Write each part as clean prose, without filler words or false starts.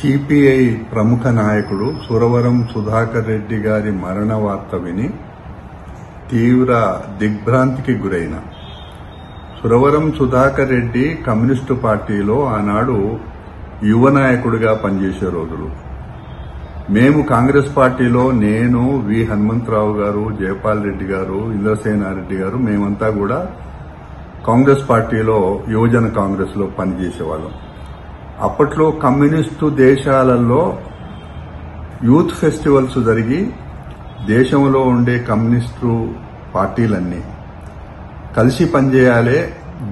CPI ప్రముఖ నాయకుడు సురవరం సుధాకర్ రెడ్డి గారి మరణ వార్త విని తీవ్ర దిగ్భ్రాంతికి గురైన సురవరం సుధాకర్ రెడ్డి కమ్యూనిస్టు పార్టీలో ఆనాడు యువ నాయకుడిగా పనిచేసే రోజులు. మేము కాంగ్రెస్ పార్టీలో నేను, వి హనుమంతరావు గారు, జయపాల్ రెడ్డి గారు, ఇంద్రసేనారెడ్డి గారు మేమంతా కూడా కాంగ్రెస్ పార్టీలో యువజన కాంగ్రెస్ లో పనిచేసేవాళ్ళం. అప్పట్లో కమ్యూనిస్టు దేశాలలో యూత్ ఫెస్టివల్స్ జరిగి దేశంలో ఉండే కమ్యూనిస్టు పార్టీలన్నీ కలిసి పనిచేయాలి,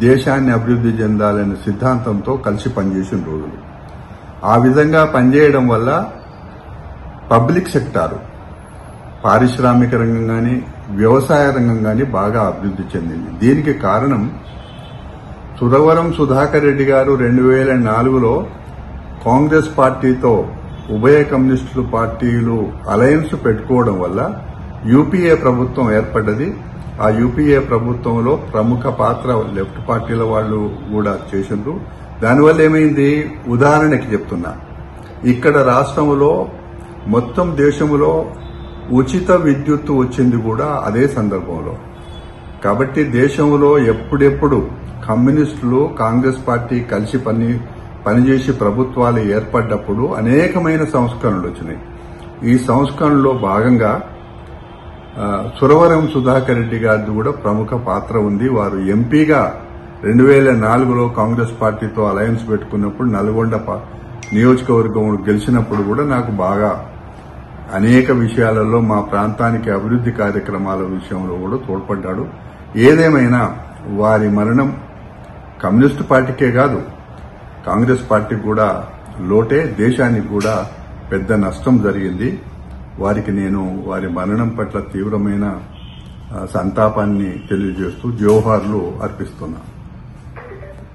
దేశాన్ని అభివృద్ధి చెందాలనే సిద్ధాంతంతో కలిసి పనిచేసిన రోజులు. ఆ విధంగా పనిచేయడం వల్ల పబ్లిక్ సెక్టారు, పారిశ్రామిక రంగం కానీ వ్యవసాయ రంగం కానీ బాగా అభివృద్ధి చెందింది. దీనికి కారణం సురవరం సుధాకర్ రెడ్డి గారు 2004లో కాంగ్రెస్ పార్టీతో ఉభయ కమ్యూనిస్టు పార్టీలు అలయన్స్ పెట్టుకోవడం వల్ల యూపీఏ ప్రభుత్వం ఏర్పడ్డది. ఆ యూపీఏ ప్రభుత్వంలో ప్రముఖ పాత్ర లెఫ్ట్ పార్టీల వాళ్ళు కూడా చేసిండ్రు. దానివల్ల ఏమైంది, ఉదాహరణకి చెప్తున్నా, ఇక్కడ రాష్ట్రంలో మొత్తం దేశంలో ఉచిత విద్యుత్తు వచ్చింది కూడా అదే సందర్భంలో. కాబట్టి దేశంలో ఎప్పుడెప్పుడు కమ్యూనిస్టులు కాంగ్రెస్ పార్టీ కలిసి పనిచేసి ప్రభుత్వాలు ఏర్పడ్డప్పుడు అనేకమైన సంస్కరణలు వచ్చినాయి. ఈ సంస్కరణలో భాగంగా సురవరం సుధాకర్ రెడ్డి గారిది కూడా ప్రముఖ పాత్ర ఉంది. వారు ఎంపీగా 2004లో కాంగ్రెస్ పార్టీతో అలయన్స్ పెట్టుకున్నప్పుడు నల్గొండ నియోజకవర్గం గెలిచినప్పుడు కూడా నాకు బాగా అనేక విషయాలలో మా ప్రాంతానికి అభివృద్ధి కార్యక్రమాల విషయంలో కూడా తోడ్పడ్డాడు. ఏదేమైనా వారి మరణం కమ్యూనిస్టు పార్టీకే కాదు, కాంగ్రెస్ పార్టీకి కూడా లోటే, దేశానికి కూడా పెద్ద నష్టం జరిగింది. వారికి నేను వారి మరణం పట్ల తీవ్రమైన సంతాపాన్ని తెలియజేస్తూ జోహార్లు అర్పిస్తున్నా.